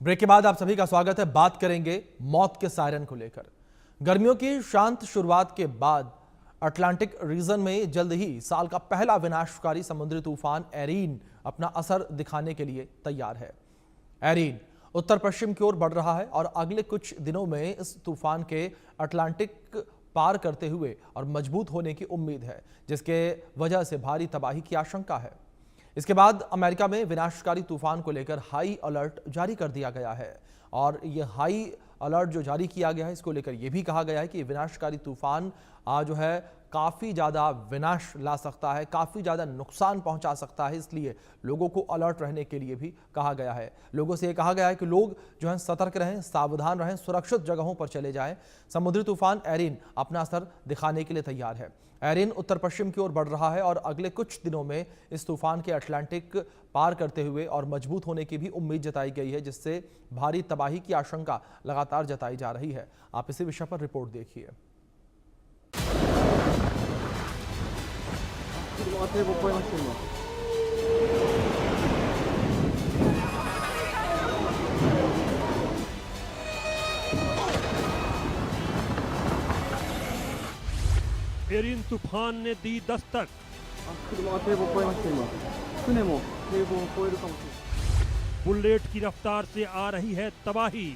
Break के बाद आप सभी का स्वागत है। बात करेंगे मौत के सायरन को लेकर। गर्मियों की शांत शुरुआत के बाद अटलांटिक रीजन में जल्द ही साल का पहला विनाशकारी समुद्री तूफान एरीन अपना असर दिखाने के लिए तैयार है। एरीन उत्तर पश्चिम की ओर बढ़ रहा है और अगले कुछ दिनों में इस तूफान के अटलांटिक पार करते हुए और मजबूत होने की उम्मीद है, जिसके वजह से भारी तबाही की आशंका है। इसके बाद अमेरिका में विनाशकारी तूफान को लेकर हाई अलर्ट जारी कर दिया गया है और यह हाई अलर्ट जो जारी किया गया है, इसको लेकर यह भी कहा गया है कि विनाशकारी तूफान जो है काफ़ी ज़्यादा विनाश ला सकता है, काफ़ी ज़्यादा नुकसान पहुंचा सकता है। इसलिए लोगों को अलर्ट रहने के लिए भी कहा गया है। लोगों से ये कहा गया है कि लोग जो हैं सतर्क रहें, सावधान रहें, सुरक्षित जगहों पर चले जाएं। समुद्री तूफान एरीन अपना असर दिखाने के लिए तैयार है। एरीन उत्तर पश्चिम की ओर बढ़ रहा है और अगले कुछ दिनों में इस तूफान के अटलांटिक पार करते हुए और मजबूत होने की भी उम्मीद जताई गई है, जिससे भारी तबाही की आशंका लगातार जताई जा रही है। आप इसी विषय पर रिपोर्ट देखिए। एरीन तूफान ने दी दस्तक। बुलेट की रफ्तार से आ रही है तबाही।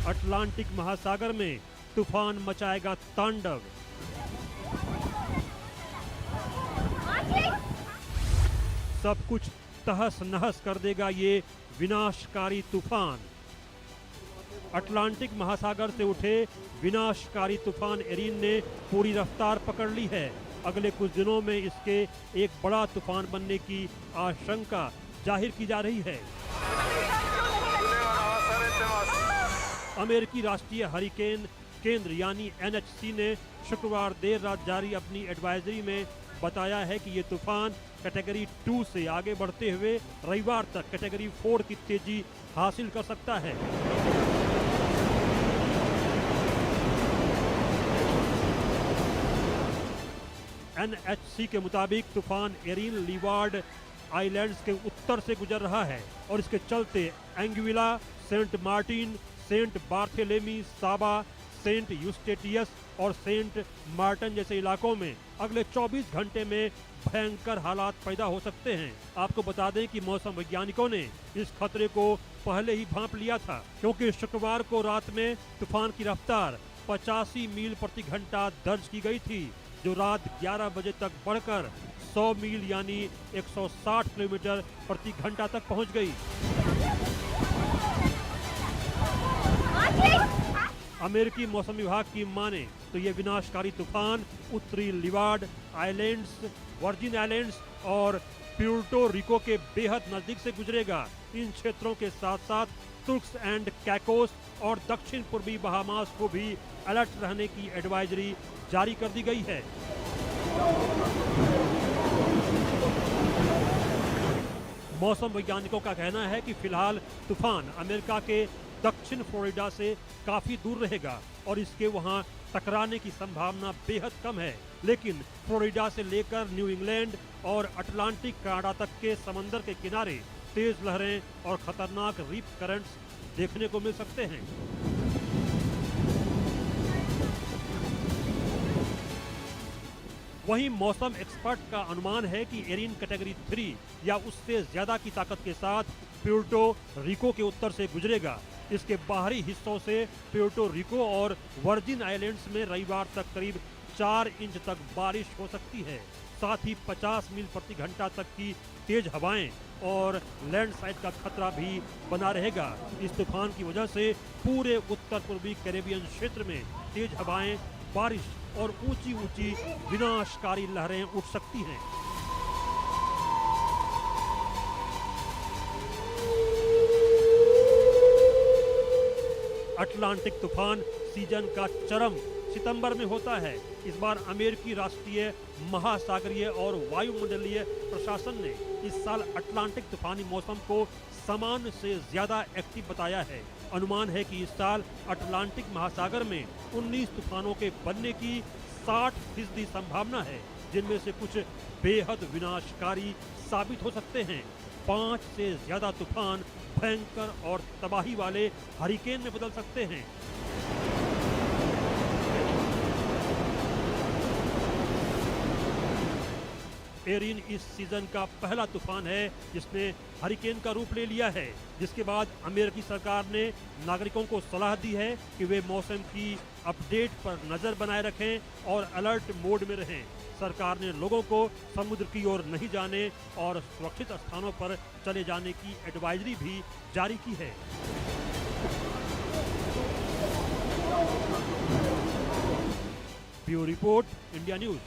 अटलांटिक महासागर में तूफान मचाएगा तांडव। सब कुछ तहस नहस कर देगा ये विनाशकारी तूफान। अटलांटिक महासागर से उठे विनाशकारी तूफान एरीन ने पूरी रफ्तार पकड़ ली है। अगले कुछ दिनों में इसके एक बड़ा तूफान बनने की आशंका जाहिर की जा रही है। अमेरिकी राष्ट्रीय हरिकेन केंद्र यानी NHC ने शुक्रवार देर रात जारी अपनी एडवाइजरी में बताया है कि ये तूफान कैटेगरी 2 से आगे बढ़ते हुए रविवार तक कैटेगरी 4 की तेजी हासिल कर सकता है। NHC के मुताबिक तूफान एरीन लीवार्ड आइलैंड्स के उत्तर से गुजर रहा है और इसके चलते Anguilla, Saint Martin, Saint Barthelemy, Saba, Saint Eustatius और सेंट मार्टिन जैसे इलाकों में अगले 24 घंटे में भयंकर हालात पैदा हो सकते हैं। आपको बता दें कि मौसम वैज्ञानिकों ने इस खतरे को पहले ही भांप लिया था, क्योंकि शुक्रवार को रात में तूफान की रफ्तार 85 मील प्रति घंटा दर्ज की गई थी, जो रात 11 बजे तक बढ़कर 100 मील यानी 160 किलोमीटर प्रति घंटा तक पहुंच गई। अमेरिकी मौसम विभाग की माने तो ये विनाशकारी तूफान उत्तरी लीवार्ड आइलैंड्स, वर्जिन आइलैंड्स और प्यूर्टो रिको के बेहद नजदीक से गुजरेगा। इन क्षेत्रों के साथ साथ तुर्क्स एंड कैकोस और दक्षिण पूर्वी बहामास को भी अलर्ट रहने की एडवाइजरी जारी कर दी गई है। मौसम वैज्ञानिकों का कहना है कि फिलहाल तूफान अमेरिका के दक्षिण फ्लोरिडा से काफी दूर रहेगा और इसके वहां टकराने की संभावना बेहद कम है, लेकिन फ्लोरिडा से लेकर न्यू इंग्लैंड और अटलांटिक कनाडा तक के समंदर के किनारे तेज लहरें और खतरनाक रीप करंट्स देखने को मिल सकते हैं। वहीं मौसम एक्सपर्ट का अनुमान है कि एरीन कैटेगरी 3 या उससे ज्यादा की ताकत के साथ प्यूर्टो रिको के उत्तर से गुजरेगा। इसके बाहरी हिस्सों से प्यूर्टो रिको और वर्जिन आइलैंड्स में रविवार तक करीब 4 इंच तक बारिश हो सकती है। साथ ही 50 मील प्रति घंटा तक की तेज हवाएं और लैंडस्लाइड का खतरा भी बना रहेगा। इस तूफान की वजह से पूरे उत्तर पूर्वी कैरेबियन क्षेत्र में तेज हवाएं, बारिश और ऊंची ऊंची विनाशकारी लहरें उठ सकती हैं। अटलांटिक तूफान सीजन का चरम सितंबर में होता है। इस बार अमेरिकी राष्ट्रीय महासागरीय और वायुमंडलीय प्रशासन ने इस साल अटलांटिक तूफानी मौसम को सामान्य से ज्यादा एक्टिव बताया है। अनुमान है कि इस साल अटलांटिक महासागर में 19 तूफानों के बनने की 60% संभावना है। जिनमें से कुछ बेहद विनाशकारी साबित हो सकते हैं। 5 से ज्यादा तूफान भयंकर और तबाही वाले हरिकेन में बदल सकते हैं। एरिन इस सीजन का पहला तूफान है जिसने हरिकेन का रूप ले लिया है, जिसके बाद अमेरिकी सरकार ने नागरिकों को सलाह दी है कि वे मौसम की अपडेट पर नजर बनाए रखें और अलर्ट मोड में रहें। सरकार ने लोगों को समुद्र की ओर नहीं जाने और सुरक्षित स्थानों पर चले जाने की एडवाइजरी भी जारी की है। Bureau report, India news.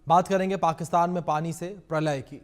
बात करेंगे पाकिस्तान में पानी से प्रलय की।